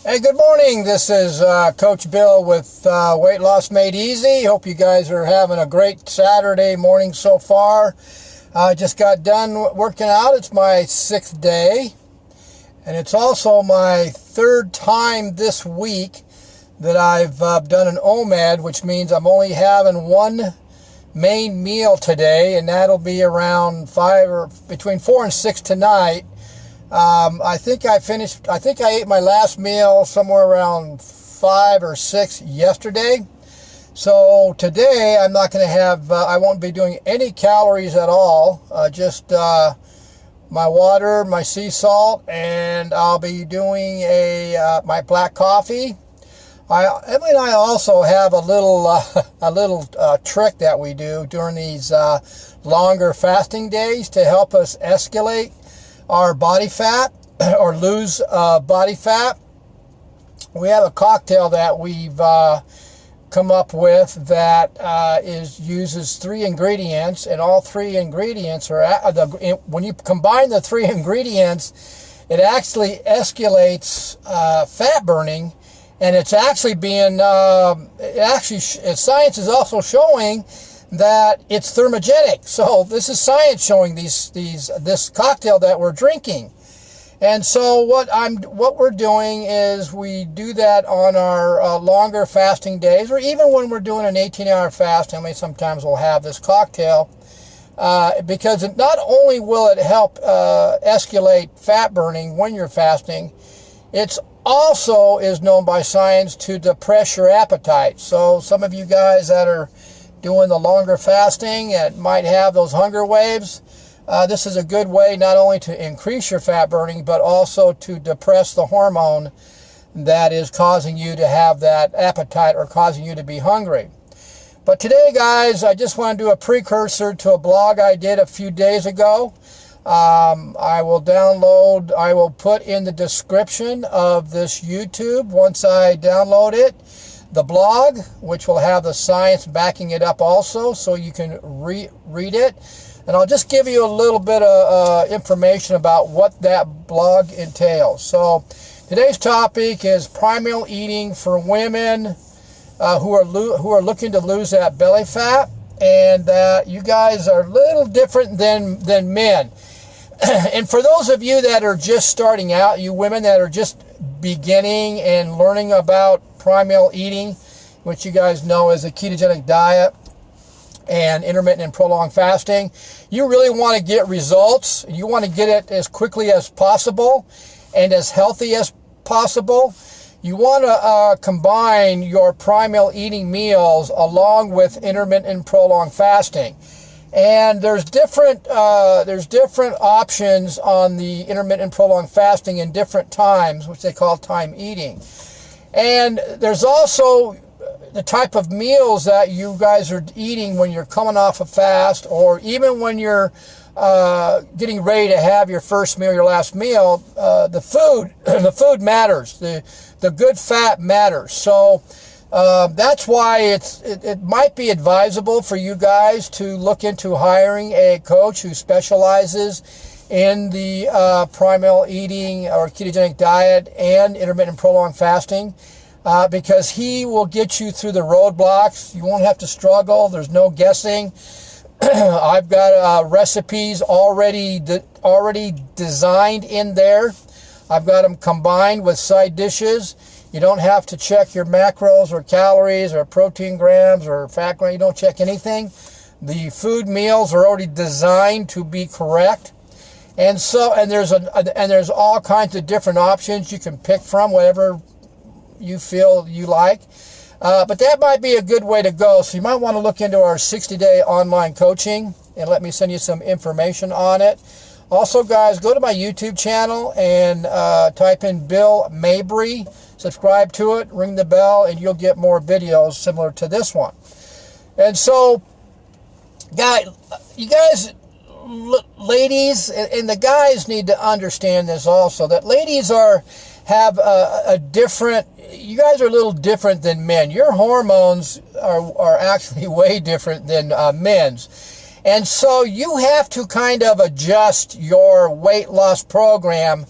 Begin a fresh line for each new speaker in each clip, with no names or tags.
Hey, good morning. This is Coach Bill with Weight Loss Made Easy. Hope you guys are having a great Saturday morning so far. I just got done working out. It's my 6th day, and it's also my 3rd time this week that I've done an OMAD, which means I'm only having one main meal today, and that'll be around between 4 and 6 tonight. I think I ate my last meal somewhere around 5 or 6 yesterday. So today I'm not going to have, I won't be doing any calories at all, just my water, my sea salt, and I'll be doing my black coffee. Emily and I also have a little trick that we do during these longer fasting days to help us escalate our body fat or lose body fat. We have a cocktail that we've come up with that uses 3 ingredients, and all 3 ingredients are when you combine the 3 ingredients, it actually escalates fat burning, and it's actually being science is also showing that it's thermogenic. So this is science showing this cocktail that we're drinking. And so what we're doing is we do that on our longer fasting days, or even when we're doing an 18-hour fast. I mean, sometimes we'll have this cocktail because not only will it help escalate fat burning when you're fasting, it's also is known by science to depress your appetite. So some of you guys that are doing the longer fasting and might have those hunger waves, this is a good way not only to increase your fat burning, but also to depress the hormone that is causing you to have that appetite or causing you to be hungry. But today, guys, I just want to do a precursor to a blog I did a few days ago. I will put in the description of this YouTube, once I download it, the blog, which will have the science backing it up also, so you can read it. And I'll just give you a little bit of information about what that blog entails. So today's topic is primal eating for women who are looking to lose that belly fat, and that you guys are a little different than men. And for those of you that are just starting out, you women that are just beginning and learning about primal eating, which you guys know is a ketogenic diet and intermittent and prolonged fasting, you really want to get results. You want to get it as quickly as possible and as healthy as possible. You want to combine your primal eating meals along with intermittent and prolonged fasting. And there's different options on the intermittent prolonged fasting in different times, which they call time eating. And there's also the type of meals that you guys are eating when you're coming off a fast, or even when you're getting ready to have your first meal, your last meal. The food matters. The good fat matters. So that's why it might be advisable for you guys to look into hiring a coach who specializes in the primal eating or ketogenic diet and intermittent prolonged fasting, because he will get you through the roadblocks. You won't have to struggle. There's no guessing. I've got recipes already designed in there. I've got them combined with side dishes. You don't have to check your macros or calories or protein grams or fat grams. You don't check anything. The food meals are already designed to be correct. And there's all kinds of different options you can pick from, whatever you feel you like. But that might be a good way to go. So you might want to look into our 60-day online coaching and let me send you some information on it. Also, guys, go to my YouTube channel and type in Bill Mabry. Subscribe to it, ring the bell, and you'll get more videos similar to this one. And so, you guys, ladies, and the guys need to understand this also, that ladies have a different, you guys are a little different than men. Your hormones are actually way different than men's. And so you have to kind of adjust your weight loss program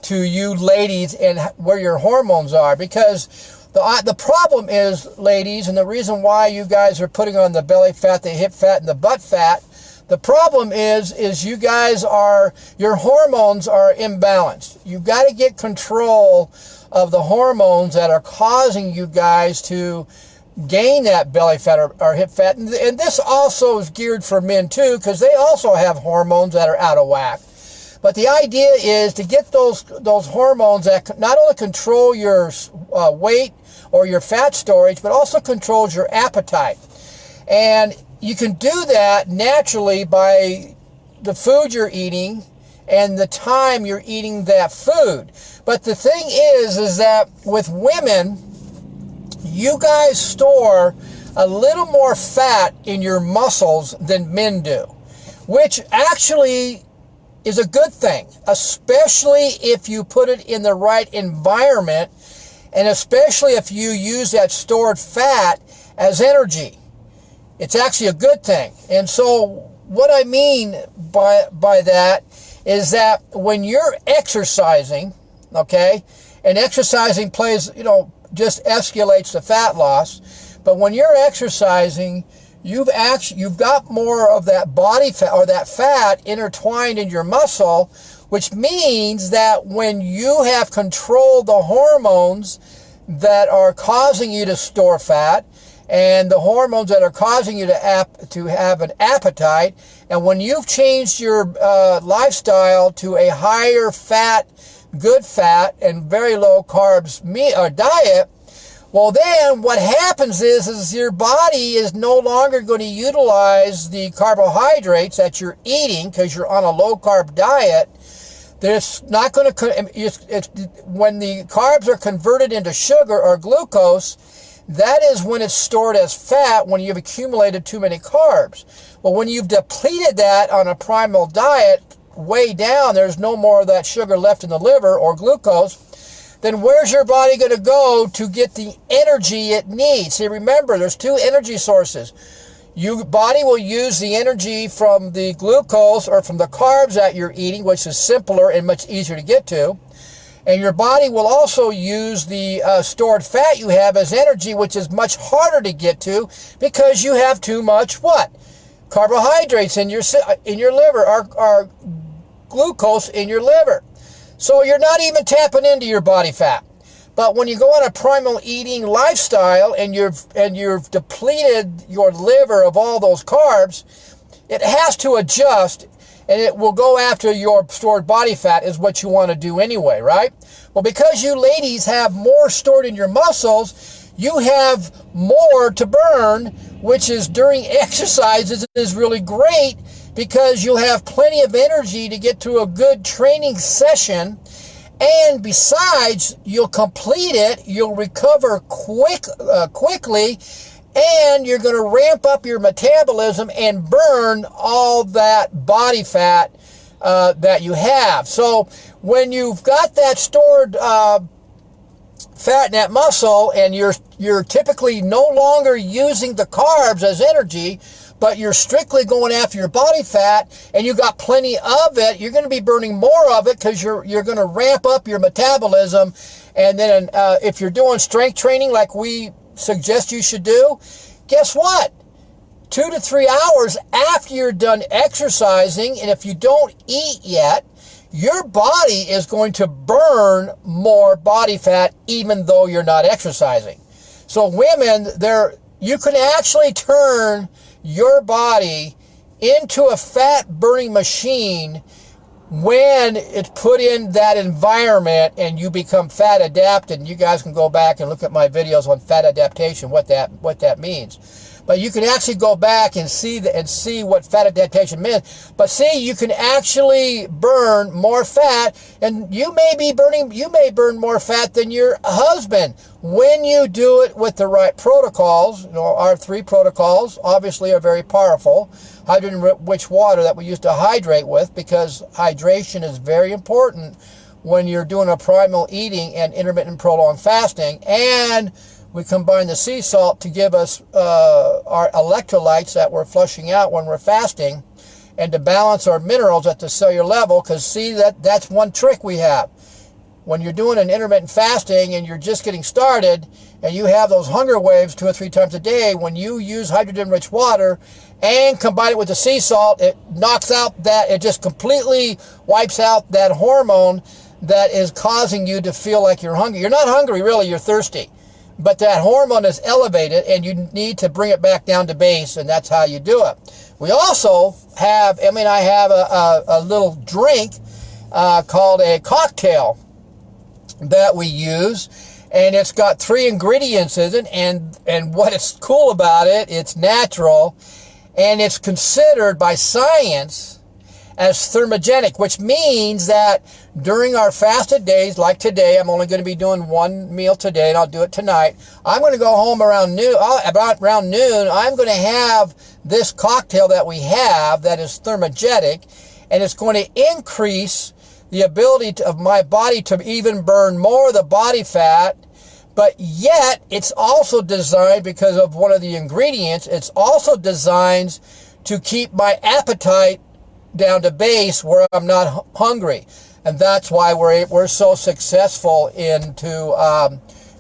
to you ladies and where your hormones are, because the problem is, ladies, and the reason why you guys are putting on the belly fat, the hip fat, and the butt fat, the problem is you guys your hormones are imbalanced. You've got to get control of the hormones that are causing you guys to gain that belly fat or hip fat. And this also is geared for men too, because they also have hormones that are out of whack. But the idea is to get those hormones that not only control your weight or your fat storage, but also controls your appetite. And you can do that naturally by the food you're eating and the time you're eating that food. But the thing is that with women, you guys store a little more fat in your muscles than men do, which actually is a good thing, especially if you put it in the right environment, and especially if you use that stored fat as energy. It's actually a good thing. And so what I mean by that is that when you're exercising, okay, and exercising plays, just escalates the fat loss, but when you're exercising, you've got more of that body fat or that fat intertwined in your muscle, which means that when you have controlled the hormones that are causing you to store fat and the hormones that are causing you to have an appetite, and when you've changed your lifestyle to a higher fat, good fat, and very low carbs diet, well, then what happens is your body is no longer going to utilize the carbohydrates that you're eating because you're on a low-carb diet. There's not going to, when the carbs are converted into sugar or glucose, that is when it's stored as fat when you've accumulated too many carbs. Well, when you've depleted that on a primal diet, way down, there's no more of that sugar left in the liver or glucose, then where's your body going to go to get the energy it needs? See, remember, there's two energy sources. Your body will use the energy from the glucose or from the carbs that you're eating, which is simpler and much easier to get to. And your body will also use the stored fat you have as energy, which is much harder to get to because you have too much what? Carbohydrates in your liver, or glucose in your liver. So you're not even tapping into your body fat. But when you go on a primal eating lifestyle and you've depleted your liver of all those carbs, it has to adjust, and it will go after your stored body fat is what you want to do anyway, right? Well, because you ladies have more stored in your muscles, you have more to burn, which is during exercises is really great because you'll have plenty of energy to get through a good training session. And besides, you'll complete it, you'll recover quickly, and you're going to ramp up your metabolism and burn all that body fat that you have. So when you've got that stored fat in that muscle, and you're typically no longer using the carbs as energy, but you're strictly going after your body fat, and you got plenty of it, you're going to be burning more of it because you're going to ramp up your metabolism. And then if you're doing strength training like we suggest you should do, guess what? 2 to 3 hours after you're done exercising, and if you don't eat yet, your body is going to burn more body fat even though you're not exercising. So women, you can actually turn your body into a fat burning machine when it's put in that environment and you become fat adapted. And you guys can go back and look at my videos on fat adaptation, what that means. But you can actually go back and see what fat adaptation means. But see, you can actually burn more fat, and you may burn more fat than your husband when you do it with the right protocols. Our 3 protocols obviously are very powerful. Hydrogen-rich water that we use to hydrate with, because hydration is very important when you're doing a primal eating and intermittent prolonged fasting. And we combine the sea salt to give us our electrolytes that we're flushing out when we're fasting, and to balance our minerals at the cellular level, because see, that's one trick we have. when you're doing an intermittent fasting and you're just getting started and you have those hunger waves 2 or 3 times a day, when you use hydrogen-rich water and combine it with the sea salt, it knocks out that, it just completely wipes out that hormone that is causing you to feel like you're hungry. You're not hungry, really, you're thirsty. But that hormone is elevated, and you need to bring it back down to base, and that's how you do it. We also have, Emily and I have a little drink called a cocktail that we use, and it's got 3 ingredients in it, and what is cool about it, it's natural, and it's considered by science as thermogenic, which means that during our fasted days, like today, I'm only going to be doing 1 meal today, and I'll do it tonight. I'm going to go home around noon. About around noon, I'm going to have this cocktail that we have that is thermogenic, and it's going to increase the ability of my body to even burn more of the body fat. But yet, it's also designed, because of one of the ingredients, it's also designed to keep my appetite down to base where I'm not hungry. And that's why we're so successful into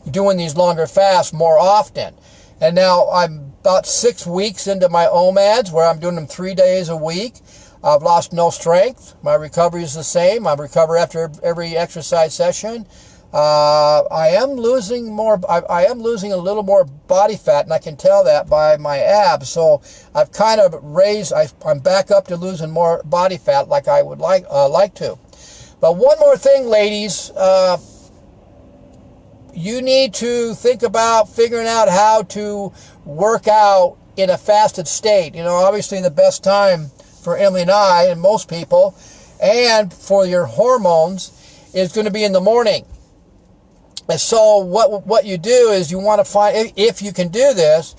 doing these longer fasts more often. And now I'm about 6 weeks into my OMADs, where I'm doing them 3 days a week. I've lost no strength. My recovery is the same. I recover after every exercise session. I am losing a little more body fat, and I can tell that by my abs. So I've kind of raised, I'm back up to losing more body fat like I would like to. But one more thing, ladies, you need to think about figuring out how to work out in a fasted state. You know, obviously the best time for Emily and I and most people, and for your hormones, is going to be in the morning. And so what you do is you want to find, if you can do this,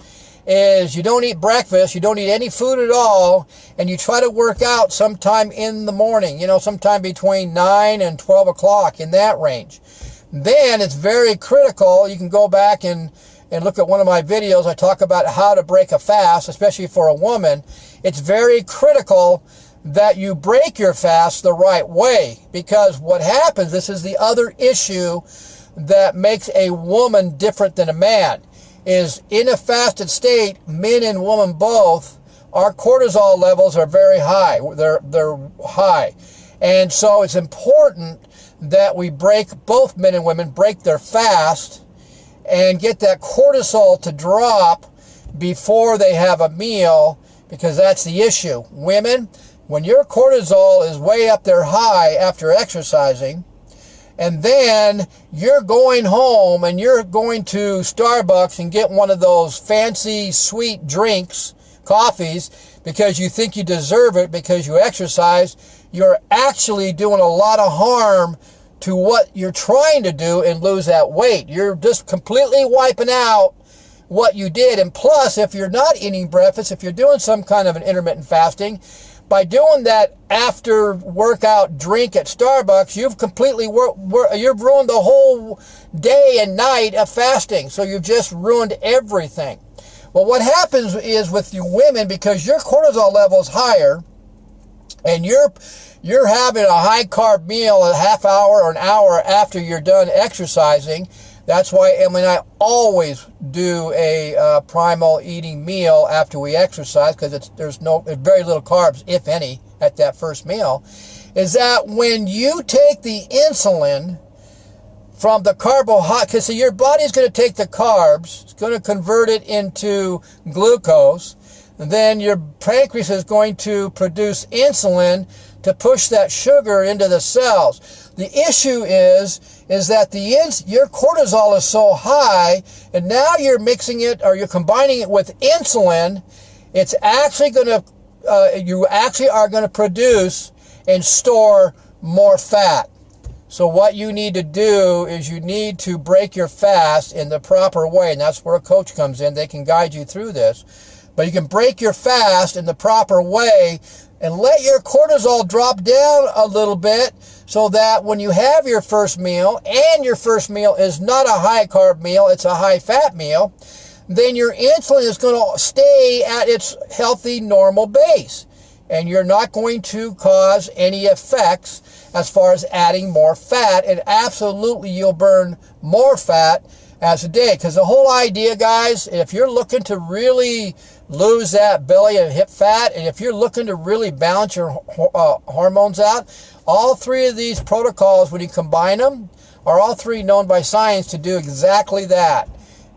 is you don't eat breakfast, you don't eat any food at all, and you try to work out sometime in the morning, you know, sometime between 9 and 12 o'clock, in that range. Then it's very critical. You can go back and look at one of my videos. I talk about how to break a fast, especially for a woman. It's very critical that you break your fast the right way, because what happens, this is the other issue that makes a woman different than a man, is in a fasted state, men and women both, our cortisol levels are very high. They're high. And so it's important that we both men and women break their fast and get that cortisol to drop before they have a meal, because that's the issue. Women, when your cortisol is way up there high after exercising, and then you're going home and you're going to Starbucks and get one of those fancy sweet drinks, coffees, because you think you deserve it because you exercise, you're actually doing a lot of harm to what you're trying to do and lose that weight. You're just completely wiping out what you did. And plus, if you're not eating breakfast, if you're doing some kind of an intermittent fasting, by doing that after workout drink at Starbucks, you've completely you've ruined the whole day and night of fasting. So you've just ruined everything. Well, what happens is with you women, because your cortisol level is higher, and you're having a high carb meal a half hour or an hour after you're done exercising. That's why Emily and I always do a primal eating meal after we exercise, because there's very little carbs, if any, at that first meal. Is that when you take the insulin from the carbohydrate, because your body's going to take the carbs, it's going to convert it into glucose, and then your pancreas is going to produce insulin to push that sugar into the cells. The issue is that your cortisol is so high, and now you're mixing it, or you're combining it with insulin. It's actually going to, you actually are going to produce and store more fat. So what you need to do is you need to break your fast in the proper way, and that's where a coach comes in. They can guide you through this. But you can break your fast in the proper way and let your cortisol drop down a little bit, so that when you have your first meal, and your first meal is not a high carb meal, it's a high fat meal, then your insulin is going to stay at its healthy normal base, and you're not going to cause any effects as far as adding more fat, and absolutely you'll burn more fat as a day. Because the whole idea, guys, if you're looking to really lose that belly and hip fat, and if you're looking to really balance your hormones out, all three of these protocols, when you combine them, are all three known by science to do exactly that.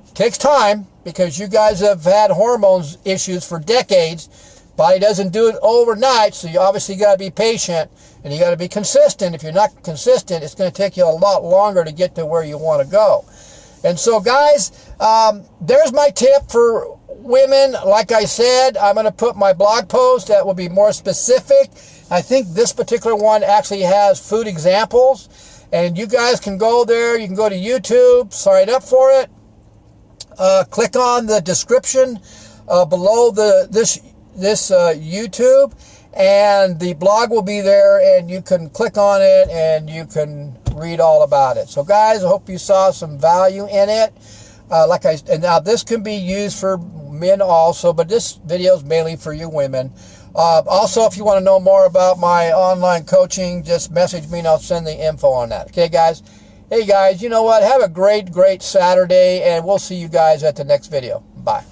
It takes time, because you guys have had hormones issues for decades. Body doesn't do it overnight, so you obviously got to be patient, and you got to be consistent. If you're not consistent, it's going to take you a lot longer to get to where you want to go. And so, guys, there's my tip for women. Like I said, I'm going to put my blog post that will be more specific. I think this particular one actually has food examples, and you guys can go there. You can go to YouTube, sign up for it. Click on the description below this YouTube, and the blog will be there, and you can click on it and you can read all about it. So, guys, I hope you saw some value in it. And now this can be used for men also, but this video is mainly for you women. Also, if you want to know more about my online coaching, just message me and I'll send the info on that. Okay, guys? Hey, guys, you know what? Have a great Saturday, and we'll see you guys at the next video. Bye.